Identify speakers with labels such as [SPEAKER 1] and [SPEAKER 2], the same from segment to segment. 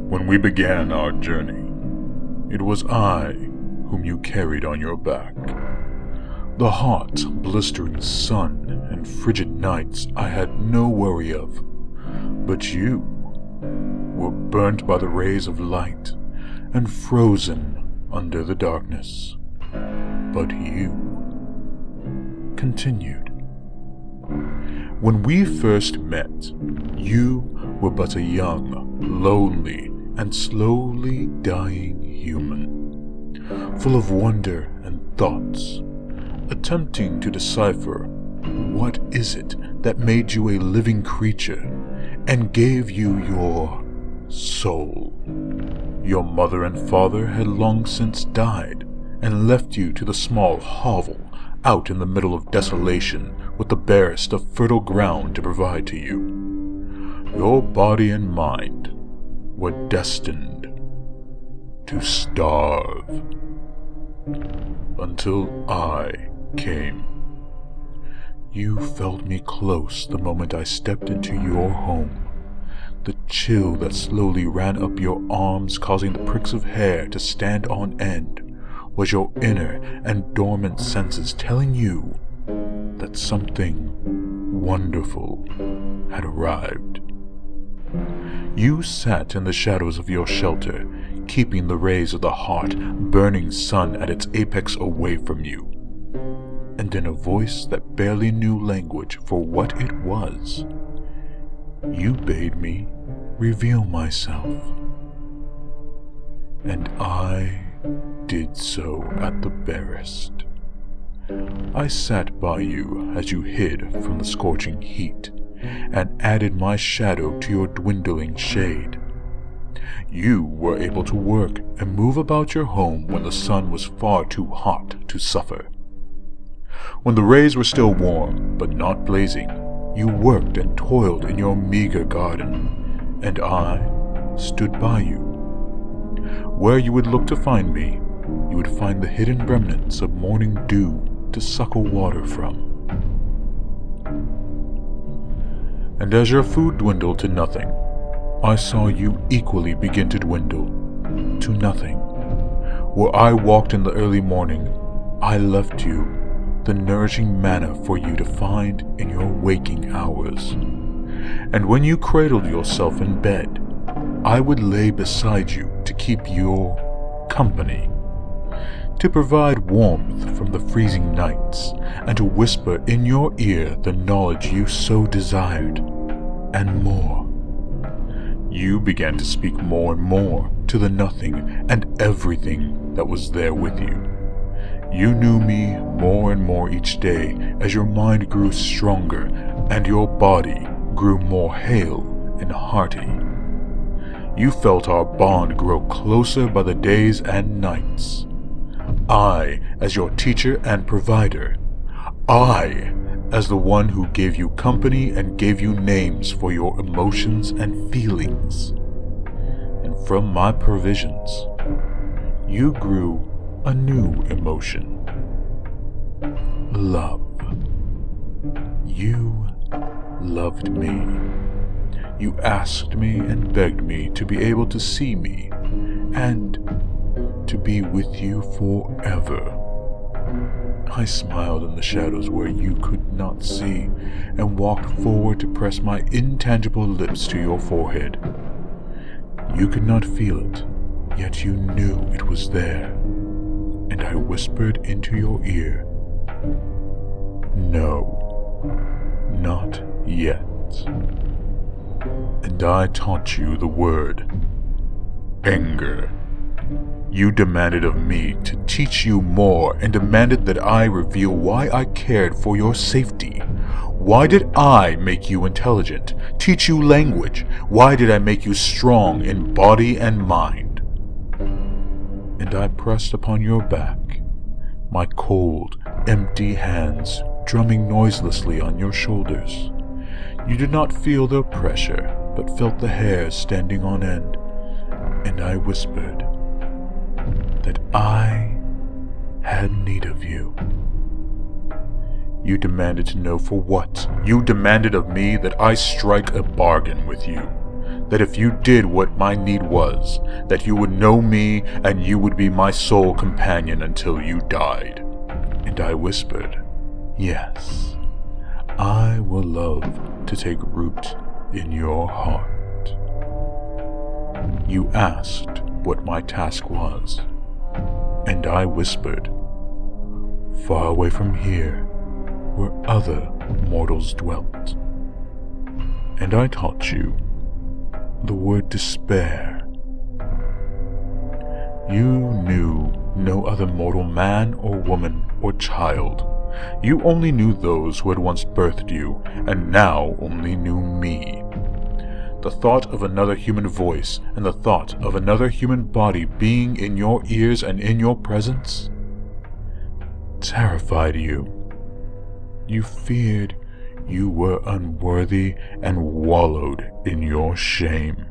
[SPEAKER 1] When we began our journey, it was I whom you carried on your back. The hot, blistering sun and frigid nights I had no worry of, but you were burnt by the rays of light and frozen under the darkness. But you continued. When we first met, you were but a young, lonely, and slowly dying human, full of wonder and thoughts, attempting to decipher what is it that made you a living creature and gave you your soul. Your mother and father had long since died and left you to the small hovel out in the middle of desolation with the barest of fertile ground to provide to you. Your body and mind were destined to starve until I came. You felt me close the moment I stepped into your home. The chill that slowly ran up your arms, causing the pricks of hair to stand on end, was your inner and dormant senses telling you that something wonderful had arrived. You sat in the shadows of your shelter, keeping the rays of the hot, burning sun at its apex away from you. And in a voice that barely knew language for what it was, you bade me reveal myself. And I did so at the barest. I sat by you as you hid from the scorching heat, and added my shadow to your dwindling shade. You were able to work and move about your home when the sun was far too hot to suffer. When the rays were still warm, but not blazing, you worked and toiled in your meager garden, and I stood by you. Where you would look to find me, you would find the hidden remnants of morning dew to suckle water from. And as your food dwindled to nothing, I saw you equally begin to dwindle to nothing. Where I walked in the early morning, I left you the nourishing manna for you to find in your waking hours. And when you cradled yourself in bed, I would lay beside you to keep your company, to provide warmth from the freezing nights, and to whisper in your ear the knowledge you so desired, and more. You began to speak more and more to the nothing and everything that was there with you. You knew me more and more each day as your mind grew stronger and your body grew more hale and hearty. You felt our bond grow closer by the days and nights. I as your teacher and provider. I as the one who gave you company and gave you names for your emotions and feelings. And from my provisions, you grew a new emotion. Love. You loved me. You asked me and begged me to be able to see me and to be with you forever. I smiled in the shadows where you could not see and walked forward to press my intangible lips to your forehead. You could not feel it, yet you knew it was there, and I whispered into your ear, "No, not yet." And I taught you the word anger. You demanded of me to teach you more and demanded that I reveal why I cared for your safety. Why did I make you intelligent, teach you language? Why did I make you strong in body and mind? And I pressed upon your back, my cold, empty hands drumming noiselessly on your shoulders. You did not feel their pressure, but felt the hairs standing on end, and I whispered that I had need of you. You demanded to know for what. You demanded of me that I strike a bargain with you. That if you did what my need was, that you would know me and you would be my sole companion until you died. And I whispered, yes, I will love to take root in your heart. You asked what my task was, and I whispered, far away from here, where other mortals dwelt. And I taught you the word despair. You knew no other mortal man or woman or child. You only knew those who had once birthed you, and now only knew me. The thought of another human voice and the thought of another human body being in your ears and in your presence terrified you. You feared you were unworthy and wallowed in your shame.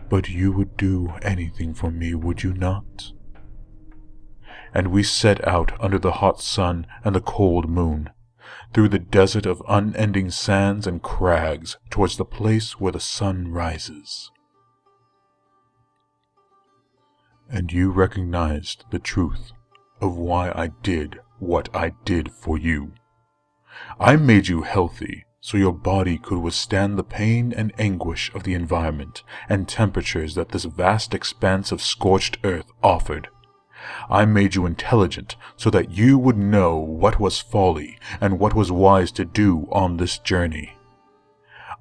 [SPEAKER 1] But you would do anything for me, would you not? And we set out under the hot sun and the cold moon, through the desert of unending sands and crags, towards the place where the sun rises. And you recognized the truth of why I did what I did for you. I made you healthy so your body could withstand the pain and anguish of the environment and temperatures that this vast expanse of scorched earth offered. I made you intelligent so that you would know what was folly and what was wise to do on this journey.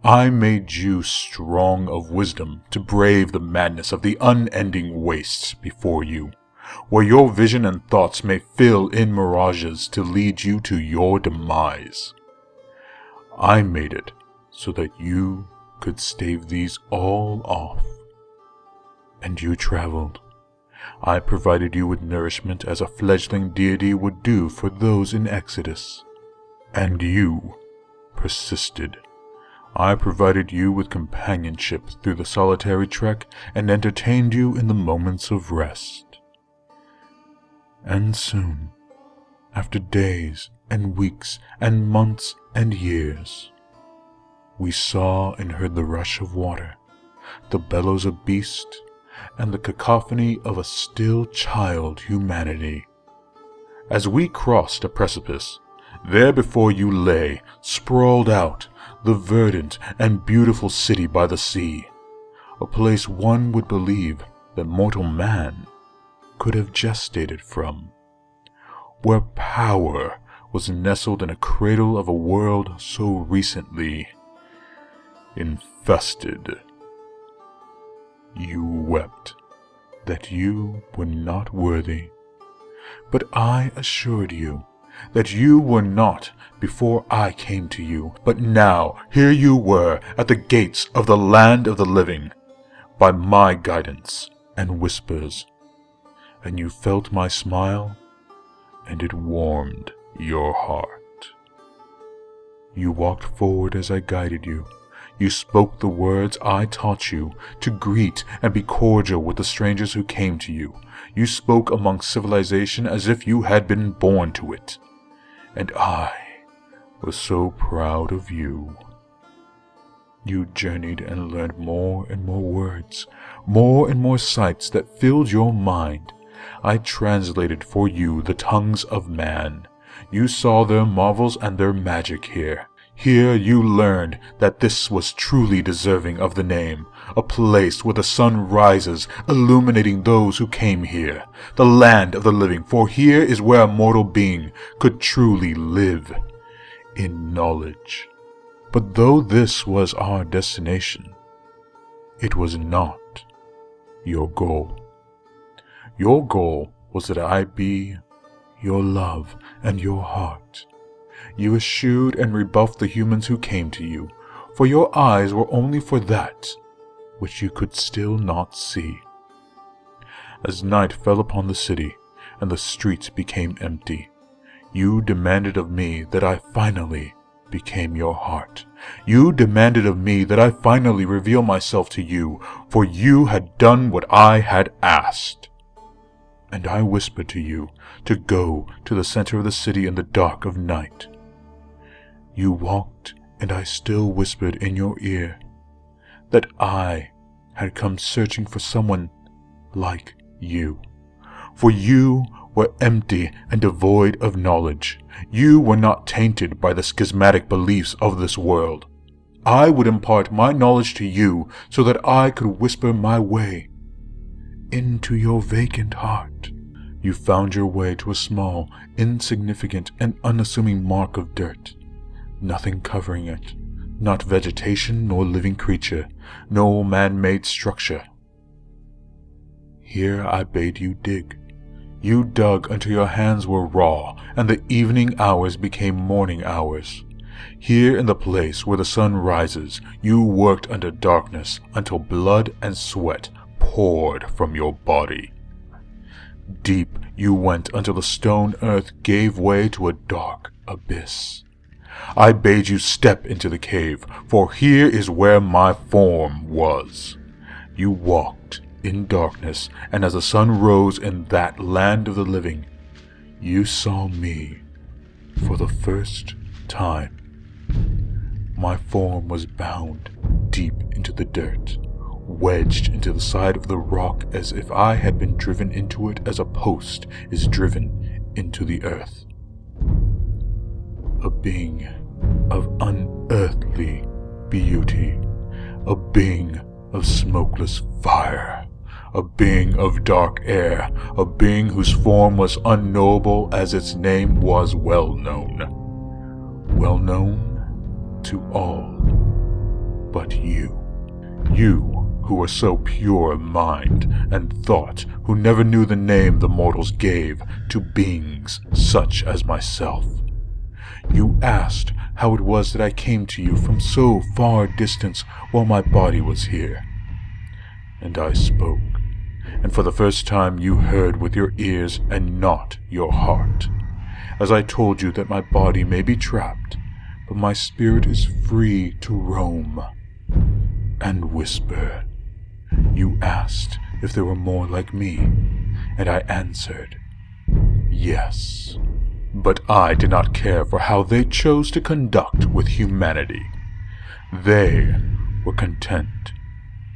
[SPEAKER 1] I made you strong of wisdom to brave the madness of the unending wastes before you, where your vision and thoughts may fill in mirages to lead you to your demise. I made it so that you could stave these all off. And you traveled. I provided you with nourishment as a fledgling deity would do for those in Exodus. And you persisted. I provided you with companionship through the solitary trek and entertained you in the moments of rest. And soon, after days and weeks and months and years, we saw and heard the rush of water, the bellows of beast, and the cacophony of a still child humanity. As we crossed a precipice, there before you lay, sprawled out, the verdant and beautiful city by the sea, a place one would believe that mortal man could have gestated from, where power was nestled in a cradle of a world so recently infested. You wept that you were not worthy, but I assured you that you were not before I came to you, but now here you were at the gates of the land of the living, by my guidance and whispers, and you felt my smile, and it warmed your heart. You walked forward as I guided you. You spoke the words I taught you, to greet and be cordial with the strangers who came to you. You spoke among civilization as if you had been born to it. And I was so proud of you. You journeyed and learned more and more words, more and more sights that filled your mind. I translated for you the tongues of man. You saw their marvels and their magic here. Here you learned that this was truly deserving of the name, a place where the sun rises, illuminating those who came here, the land of the living, for here is where a mortal being could truly live, in knowledge. But though this was our destination, it was not your goal. Your goal was that I be your love and your heart. You eschewed and rebuffed the humans who came to you, for your eyes were only for that which you could still not see. As night fell upon the city and the streets became empty, you demanded of me that I finally became your heart. You demanded of me that I finally reveal myself to you, for you had done what I had asked. and I whispered to you to go to the center of the city in the dark of night. You walked, and I still whispered in your ear that I had come searching for someone like you. For you were empty and devoid of knowledge. You were not tainted by the schismatic beliefs of this world. I would impart my knowledge to you so that I could whisper my way into your vacant heart. You found your way to a small, insignificant, and unassuming mark of dirt. Nothing covering it. Not vegetation nor living creature. No man-made structure. Here I bade you dig. You dug until your hands were raw, and the evening hours became morning hours. Here in the place where the sun rises, you worked under darkness until blood and sweat poured from your body. Deep you went until the stone earth gave way to a dark abyss. I bade you step into the cave, for here is where my form was. You walked in darkness, and as the sun rose in that land of the living, you saw me for the first time. My form was bound deep into the dirt, wedged into the side of the rock as if I had been driven into it as a post is driven into the earth. A being of unearthly beauty, a being of smokeless fire, a being of dark air, a being whose form was unknowable as its name was well known to all but you. You who were so pure of mind and thought, who never knew the name the mortals gave to beings such as myself. You asked how it was that I came to you from so far distance while my body was here. And I spoke, and for the first time you heard with your ears and not your heart, as I told you that my body may be trapped, but my spirit is free to roam and whisper. You asked if there were more like me, and I answered, yes. But I did not care for how they chose to conduct with humanity. They were content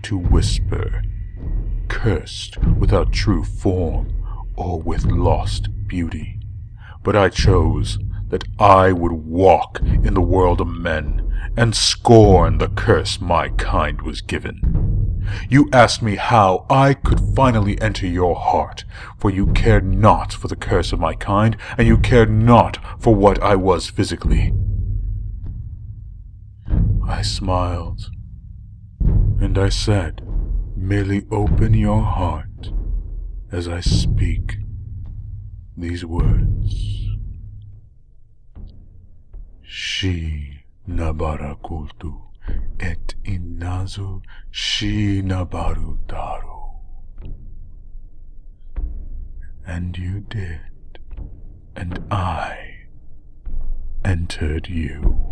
[SPEAKER 1] to whisper, cursed without true form or with lost beauty. But I chose that I would walk in the world of men and scorn the curse my kind was given. You asked me how I could finally enter your heart, for you cared not for the curse of my kind, and you cared not for what I was physically. I smiled, and I said, merely open your heart as I speak these words. Shi nabarakultu et inazu shi nabaru daru. And you did, and I entered you.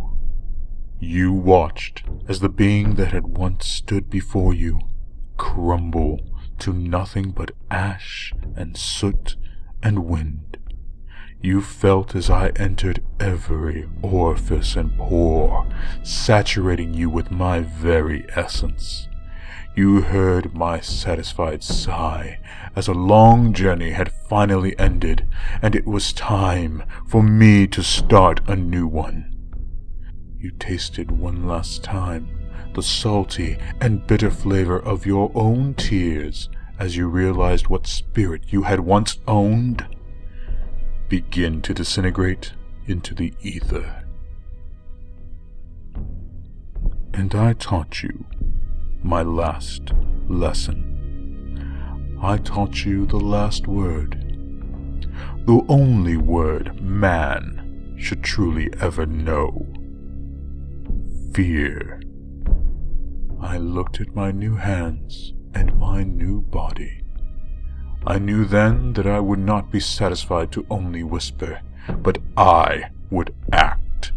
[SPEAKER 1] You watched as the being that had once stood before you crumble to nothing but ash and soot and wind. You felt as I entered every orifice and pore, saturating you with my very essence. You heard my satisfied sigh as a long journey had finally ended, and it was time for me to start a new one. You tasted one last time the salty and bitter flavor of your own tears as you realized what spirit you had once owned begin to disintegrate into the ether. And I taught you my last lesson. I taught you the last word, the only word man should truly ever know. Fear. I looked at my new hands and my new body. I knew then that I would not be satisfied to only whisper, but I would act.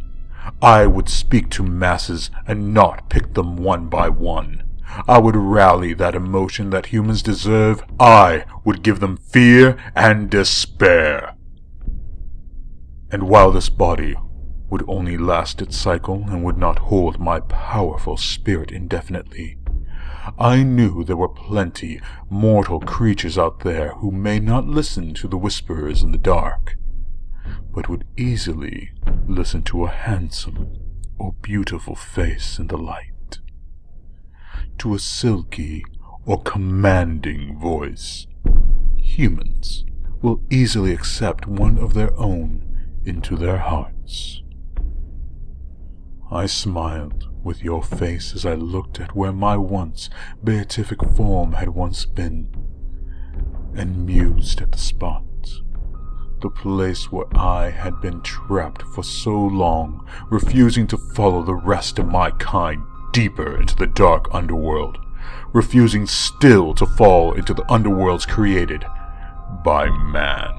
[SPEAKER 1] I would speak to masses and not pick them one by one. I would rally that emotion that humans deserve. I would give them fear and despair. And while this body would only last its cycle and would not hold my powerful spirit indefinitely, I knew there were plenty mortal creatures out there who may not listen to the whisperers in the dark, but would easily listen to a handsome or beautiful face in the light, to a silky or commanding voice. Humans will easily accept one of their own into their hearts. I smiled with your face as I looked at where my once beatific form had once been, and mused at the spot, the place where I had been trapped for so long, refusing to follow the rest of my kind deeper into the dark underworld, refusing still to fall into the underworlds created by man.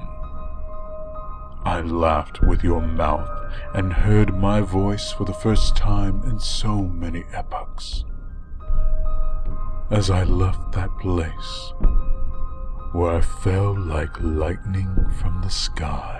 [SPEAKER 1] I laughed with your mouth and heard my voice for the first time in so many epochs. As I left that place, where I fell like lightning from the sky.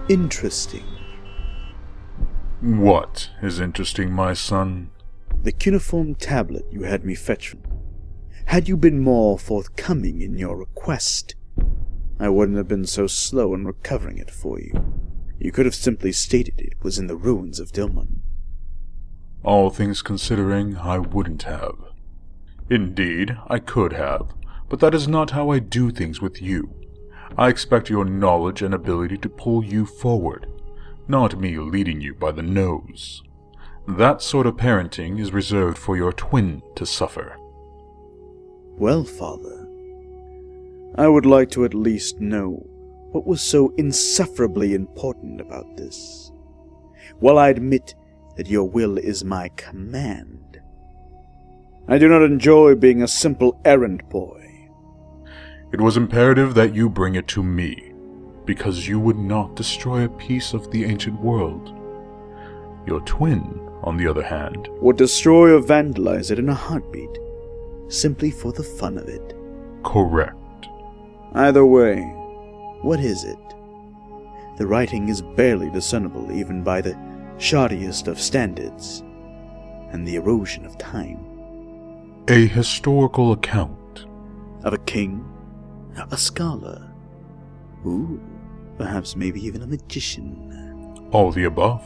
[SPEAKER 2] Interesting.
[SPEAKER 1] What is interesting, my son?
[SPEAKER 2] The cuneiform tablet you had me fetch from. Had you been more forthcoming in your request, I wouldn't have been so slow in recovering it for you. You could have simply stated it was in the ruins of Dilmun.
[SPEAKER 1] All things considering, I wouldn't have. Indeed, I could have, but that is not how I do things with you. I expect your knowledge and ability to pull you forward, not me leading you by the nose. That sort of parenting is reserved for your twin to suffer.
[SPEAKER 2] Well, Father, I would like to at least know what was so insufferably important about this. While I admit that your will is my command, I do not enjoy being a simple errand boy.
[SPEAKER 1] It was imperative that you bring it to me, because you would not destroy a piece of the ancient world. Your twin, on the other hand,
[SPEAKER 2] would destroy or vandalize it in a heartbeat, simply for the fun of it.
[SPEAKER 1] Correct.
[SPEAKER 2] Either way, what is it? The writing is barely discernible even by the shoddiest of standards, and the erosion of time.
[SPEAKER 1] A historical account.
[SPEAKER 2] Of a king? A scholar? Ooh, perhaps maybe even a magician.
[SPEAKER 1] All the above,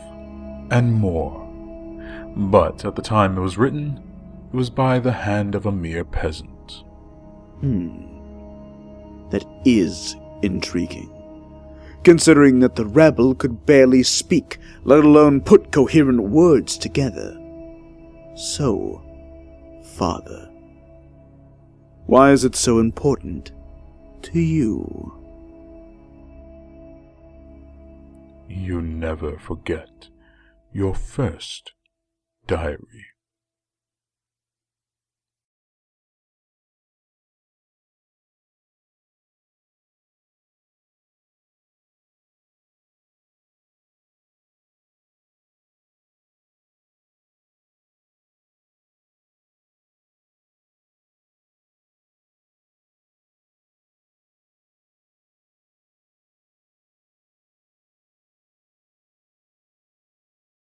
[SPEAKER 1] and more. But at the time it was written, it was by the hand of a mere peasant.
[SPEAKER 2] That is intriguing, considering that the rebel could barely speak, let alone put coherent words together. So, Father, why is it so important to you?
[SPEAKER 1] You never forget your first diary.